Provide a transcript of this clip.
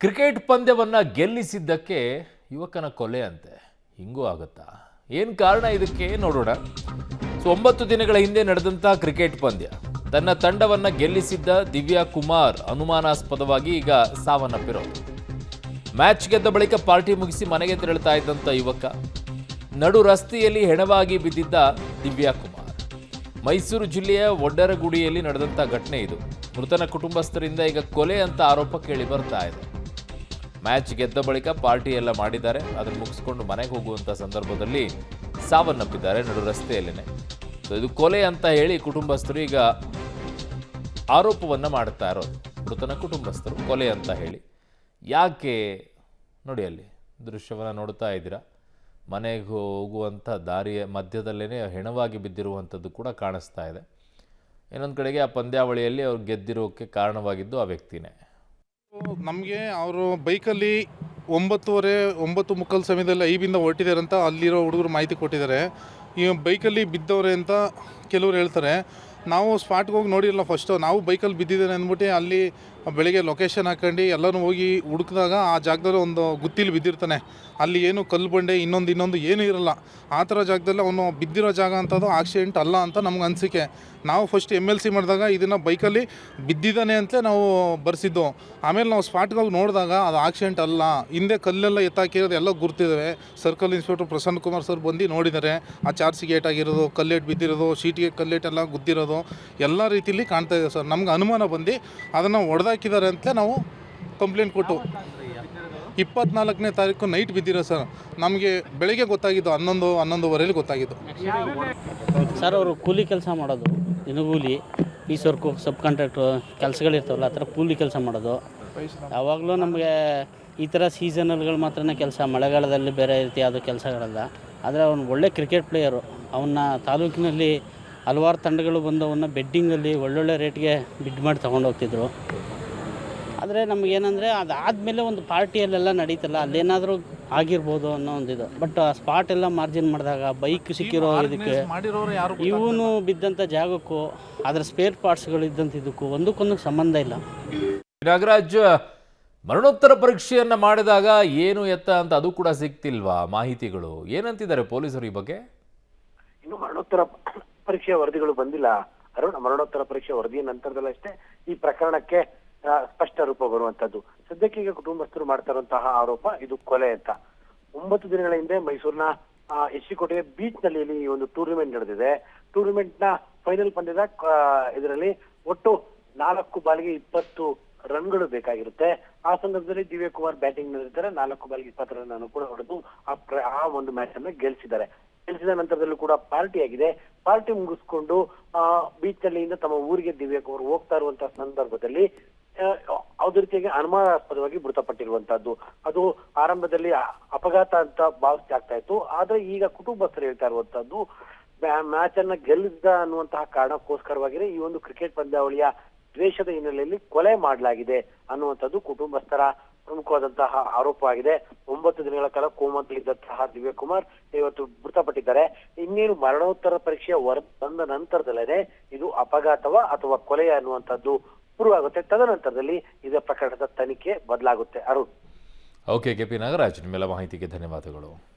Cricket ಪಂದ್ಯವನ್ನ ಗೆಲ್ಲಿಸಿದ್ದಕ್ಕೆ ಯುವಕನ ಕೊಲೆ ಅಂತೆ. ಹಿಂಗೂ ಆಗುತ್ತಾ? ಏನು ಕಾರಣ ಇದಕ್ಕೆ ನೋಡೋಣ. 9 ದಿನಗಳ ಹಿಂದೆ ನಡೆದಂತಹ ಕ್ರಿಕೆಟ್ ಪಂದ್ಯ, ತನ್ನ ತಂಡವನ್ನ ಗೆಲ್ಲಿಸಿದ್ದ ದಿವ್ಯಾ ಕುಮಾರ್ ಅನುಮಾನಾಸ್ಪದವಾಗಿ ಈಗ ಸಾವನ್ನಪ್ಪಿರೋದು. ಮ್ಯಾಚ್ ಗೆದ್ದ ಬಳಿಕ ಪಾರ್ಟಿ ಮುಗಿಸಿ ಮನೆಗೆ ತೆರಳುತ್ತಾ ಇದ್ದಂಥ ಯುವಕ ನಡು ರಸ್ತೆಯಲ್ಲಿ ಹೆಣವಾಗಿ ಬಿದ್ದಿದ್ದ ದಿವ್ಯಾ ಕುಮಾರ್. ಮೈಸೂರು ಜಿಲ್ಲೆಯ ಒಡ್ಡರಗುಡಿಯಲ್ಲಿ ನಡೆದಂಥ ಘಟನೆ ಇದು. ಮೃತನ ಕುಟುಂಬಸ್ಥರಿಂದ ಈಗ ಕೊಲೆ ಅಂತ ಆರೋಪ ಕೇಳಿ ಬರ್ತಾ ಇದೆ. ಮ್ಯಾಚ್ ಗೆದ್ದ ಬಳಿಕ ಪಾರ್ಟಿ ಎಲ್ಲ ಮಾಡಿದ್ದಾರೆ, ಅದನ್ನು ಮುಗಿಸ್ಕೊಂಡು ಮನೆಗೆ ಹೋಗುವಂಥ ಸಂದರ್ಭದಲ್ಲಿ ಸಾವನ್ನಪ್ಪಿದ್ದಾರೆ ನಡು ರಸ್ತೆಯಲ್ಲೇನೆ. ಇದು ಕೊಲೆ ಅಂತ ಹೇಳಿ ಕುಟುಂಬಸ್ಥರು ಈಗ ಆರೋಪವನ್ನು ಮಾಡ್ತಾ ಇರೋದು. ಮೃತನ ಕುಟುಂಬಸ್ಥರು ಕೊಲೆ ಅಂತ ಹೇಳಿ. ಯಾಕೆ ನೋಡಿ, ಅಲ್ಲಿ ದೃಶ್ಯವನ್ನು ನೋಡ್ತಾ ಇದ್ದೀರಾ. ಮನೆಗೆ ಹೋಗುವಂಥ ದಾರಿಯ ಮಧ್ಯದಲ್ಲೇ ಹೆಣವಾಗಿ ಬಿದ್ದಿರುವಂಥದ್ದು ಕೂಡ ಕಾಣಿಸ್ತಾ ಇದೆ. ಇನ್ನೊಂದು ಕಡೆಗೆ ಆ ಪಂದ್ಯಾವಳಿಯಲ್ಲಿ ಅವ್ರು ಗೆದ್ದಿರೋಕ್ಕೆ ಕಾರಣವಾಗಿದ್ದು ಆ ವ್ಯಕ್ತಿನೇ. ನಮಗೆ ಅವರು ಬೈಕಲ್ಲಿ 9:30 ಸಮಯದಲ್ಲಿ ಐಬಿಂದ ಹೊರಟಿದ್ದಾರೆ ಅಂತ ಅಲ್ಲಿರೋ ಹುಡುಗರು ಮಾಹಿತಿ ಕೊಟ್ಟಿದ್ದಾರೆ. ಈ ಬೈಕಲ್ಲಿ ಬಿದ್ದವ್ರೆ ಅಂತ ಕೆಲವರು ಹೇಳ್ತಾರೆ. ನಾವು ಸ್ಪಾಟ್ಗೆ ಹೋಗಿ ನೋಡಿರಲ್ಲ. ಫಸ್ಟು ನಾವು ಬೈಕಲ್ಲಿ ಬಿದ್ದಿದ್ದೇನೆ ಅಂದ್ಬಿಟ್ಟು ಅಲ್ಲಿ ಬೆಳಗ್ಗೆ ಲೊಕೇಶನ್ ಹಾಕೊಂಡು ಎಲ್ಲರೂ ಹೋಗಿ ಹುಡುಕಿದಾಗ ಆ ಜಾಗದಲ್ಲಿ ಒಂದು ಗುತ್ತಿಲಿ ಬಿದ್ದಿರ್ತಾನೆ. ಅಲ್ಲಿ ಏನು ಕಲ್ಲು ಬಂಡೆ ಇನ್ನೊಂದು ಏನೂ ಇರಲ್ಲ. ಆ ಥರ ಜಾಗದಲ್ಲಿ ಅವನು ಬಿದ್ದಿರೋ ಜಾಗ ಅಂತದ್ದು ಆಕ್ಸಿಡೆಂಟ್ ಅಲ್ಲ ಅಂತ ನಮ್ಗೆ ಅನಿಸಿಕೆ. ನಾವು ಫಸ್ಟ್ MLC ಮಾಡಿದಾಗ ಇದನ್ನು ಬೈಕಲ್ಲಿ ಬಿದ್ದಿದ್ದಾನೆ ಅಂತಲೇ ನಾವು ಬರ್ಸಿದ್ದು. ಆಮೇಲೆ ನಾವು ಸ್ಪಾಟ್ಗೆ ಹೋಗಿ ನೋಡಿದಾಗ ಅದು ಆಕ್ಸಿಡೆಂಟ್ ಅಲ್ಲ, ಹಿಂದೆ ಕಲ್ಲೆಲ್ಲ ಎತ್ತಾಕಿರೋದು ಎಲ್ಲ ಗುರ್ತಿದ್ದಾವೆ. Circle inspector Prasanna Kumar sir ಬಂದು ನೋಡಿದ್ದಾರೆ. ಆ ಚಾರ್ಜ್ ಗೇಟ್ ಆಗಿರೋದು, ಕಲ್ಲೇಟ್ ಬಿದ್ದಿರೋದು, ಶೀಟಿಗೆ ಕಲ್ಲೇಟೆಲ್ಲ ಗುದ್ದಿರೋದು ಎಲ್ಲ ರೀತಿಯಲ್ಲಿ ಕಾಣ್ತಾ ಇದೆ ಸರ್. ನಮ್ಗೆ ಅನುಮಾನ ಬಂದು ಅದನ್ನು ಹೊಡೆದಾಕಿದ್ದಾರೆ ಅಂತಲೇ ನಾವು ಕಂಪ್ಲೇಂಟ್ ಕೊಟ್ಟು 24ನೇ ತಾರೀಕು ನೈಟ್ ಬಿದ್ದಿರೋ ಸರ್. ನಮಗೆ ಬೆಳಗ್ಗೆ ಗೊತ್ತಾಗಿದ್ದು 11:30 ಗೊತ್ತಾಗಿದ್ದು ಸರ್. ಅವರು ಕೂಲಿ ಕೆಲಸ ಮಾಡೋದು, ದಿನಗೂಲಿ, ಪೀಸ್ ವರ್ಕು, ಸಬ್ ಕಾಂಟ್ರಾಕ್ಟ್ರು ಕೆಲಸಗಳಿರ್ತಾವಲ್ಲ, ಆ ಥರ ಕೂಲಿ ಕೆಲಸ ಮಾಡೋದು. ಯಾವಾಗಲೂ ನಮಗೆ ಈ ಥರ ಸೀಸನಲ್ಗಳು ಮಾತ್ರನೇ ಕೆಲಸ, ಮಳೆಗಾಲದಲ್ಲಿ ಬೇರೆ ರೀತಿ ಯಾವುದೋ ಕೆಲಸಗಳಲ್ಲ. ಆದರೆ ಅವನು ಒಳ್ಳೆ ಕ್ರಿಕೆಟ್ ಪ್ಲೇಯರು. ಅವನ್ನ ತಾಲೂಕಿನಲ್ಲಿ ಹಲವಾರು ತಂಡಗಳು ಬಂದು ಅವನ್ನ ಬೆಡ್ಡಿಂಗಲ್ಲಿ ಒಳ್ಳೊಳ್ಳೆ ರೇಟ್ಗೆ ಬಿಡ್ ಮಾಡಿ ತೊಗೊಂಡೋಗ್ತಿದ್ರು. ಆದರೆ ನಮಗೇನಂದರೆ ಅದಾದಮೇಲೆ ಒಂದು ಪಾರ್ಟಿಯಲ್ಲೆಲ್ಲ ನಡೀತಲ್ಲ, ಅಲ್ಲೇನಾದರೂ ಆಗಿರ್ಬೋದು ಅನ್ನೋ ಒಂದಿದು. ಬಟ್ ಆ ಸ್ಪಾಟ್ ಎಲ್ಲ ಮಾರ್ಜಿನ್ ಮಾಡಿದಾಗ ಬೈಕ್ ಸಿಕ್ಕಿರೋ ಇದಕ್ಕೆ, ಇವನು ಬಿದ್ದಂಥ ಜಾಗಕ್ಕೂ ಅದರ ಸ್ಪೇರ್ ಪಾರ್ಟ್ಸ್ಗಳು ಇದ್ದಂಥ ಇದಕ್ಕೂ ಒಂದಕ್ಕೊಂದು ಸಂಬಂಧ ಇಲ್ಲ. ನಾಗರಾಜ್, ಮರಣೋತ್ತರ ಪರೀಕ್ಷೆಯನ್ನ ಮಾಡಿದಾಗ ಏನು ಎತ್ತ ಅಂತ ಅದು ಕೂಡ ಸಿಗ್ತಿಲ್ವಾ ಮಾಹಿತಿಗಳು? ಏನಂತಿದ್ದಾರೆ ಪೊಲೀಸರು ಈ ಬಗ್ಗೆ? ಇನ್ನು ಮರಣೋತ್ತರ ಪರೀಕ್ಷೆಯ ವರದಿಗಳು ಬಂದಿಲ್ಲ ಅರುಣ್. ಮರಣೋತ್ತರ ಪರೀಕ್ಷೆ ವರದಿಯ ನಂತರದಲ್ಲಷ್ಟೇ ಈ ಪ್ರಕರಣಕ್ಕೆ ಸ್ಪಷ್ಟ ರೂಪ ಬರುವಂತದ್ದು. ಸದ್ಯಕ್ಕೆ ಈಗ ಕುಟುಂಬಸ್ಥರು ಮಾಡ್ತಾ ಇರುವಂತಹ ಆರೋಪ ಇದು ಕೊಲೆ ಅಂತ. 9 ದಿನಗಳ ಹಿಂದೆ ಮೈಸೂರಿನ ಎಚ್ಡಿಕೋಟೆಯ ಬೀಚ್ ನಲ್ಲಿ ಈ ಒಂದು ಟೂರ್ನಿಮೆಂಟ್ ನಡೆದಿದೆ. ಟೂರ್ನಿಮೆಂಟ್ ನ ಫೈನಲ್ ಪಂದ್ಯದ ಇದರಲ್ಲಿ ಒಟ್ಟು 4 ಬಾಲ್ಗೆ 20 ರನ್ಗಳು ಬೇಕಾಗಿರುತ್ತೆ. ಆ ಸಂದರ್ಭದಲ್ಲಿ ದಿವ್ಯಾ ಕುಮಾರ್ ಬ್ಯಾಟಿಂಗ್ ನಲ್ಲಿದ್ದಾರೆ. 4 ಬಾಲ್ಗೆ 20 ರನ್ ಅನ್ನು ಕೂಡ ಹೊಡೆದು ಆ ಒಂದು ಮ್ಯಾಚ್ ಅನ್ನು ಗೆಲ್ಲಿಸಿದ್ದಾರೆ. ಗೆಲ್ಲಿಸಿದ ನಂತರದಲ್ಲೂ ಕೂಡ ಪಾರ್ಟಿ ಆಗಿದೆ. ಪಾರ್ಟಿ ಮುಗಿಸ್ಕೊಂಡು ಬೀಚ್ ನಲ್ಲಿಂದ ತಮ್ಮ ಊರಿಗೆ ದಿವ್ಯಾ ಕುಮಾರ್ ಹೋಗ್ತಾ ಇರುವಂತಹ ಸಂದರ್ಭದಲ್ಲಿ ಯಾವುದೇ ರೀತಿಯಾಗಿ ಅನುಮಾನಾಸ್ಪದವಾಗಿ ಮೃತಪಟ್ಟಿರುವಂತಹದ್ದು. ಅದು ಆರಂಭದಲ್ಲಿ ಅಪಘಾತ ಅಂತ ಭಾವಿಸ್ತಾ ಇತ್ತು. ಆದ್ರೆ ಈಗ ಕುಟುಂಬಸ್ಥರು ಹೇಳ್ತಾ ಇರುವಂತಹದ್ದು ಮ್ಯಾಚ್ ಅನ್ನ ಗೆಲ್ಲಿಸಿದ ಅನ್ನುವಂತಹ ಕಾರಣಕ್ಕೋಸ್ಕರವಾಗಿಯೇ ಈ ಒಂದು ಕ್ರಿಕೆಟ್ ಪಂದ್ಯಾವಳಿಯ ದ್ವೇಷದ ಹಿನ್ನೆಲೆಯಲ್ಲಿ ಕೊಲೆ ಮಾಡಲಾಗಿದೆ ಅನ್ನುವಂಥದ್ದು ಕುಟುಂಬಸ್ಥರ ಪ್ರಮುಖವಾದಂತಹ ಆರೋಪ ಆಗಿದೆ. 9 ದಿನಗಳ ಕಾಲ ಕೋಮಾದಲ್ಲಿದ್ದಂತಹ ದಿವ್ಯಾ ಕುಮಾರ್ ಇವತ್ತು ಮೃತಪಟ್ಟಿದ್ದಾರೆ. ಇನ್ನೇನು ಮರಣೋತ್ತರ ಪರೀಕ್ಷೆಯ ವರದಿ ಬಂದ ನಂತರದಲ್ಲೇ ಇದು ಅಪಘಾತವ ಅಥವಾ ಕೊಲೆಯ ಅನ್ನುವಂಥದ್ದು ಪ್ರೂವ್ ಆಗುತ್ತೆ. ತದನಂತರದಲ್ಲಿ ಇದರ ಪ್ರಕರಣದ ತನಿಖೆ ಬದಲಾಗುತ್ತೆ. ಅರುಣ್. ಓಕೆ, KP ನಾಗರಾಜ್, ನಿಮ್ಮೆಲ್ಲ ಮಾಹಿತಿಗೆ ಧನ್ಯವಾದಗಳು.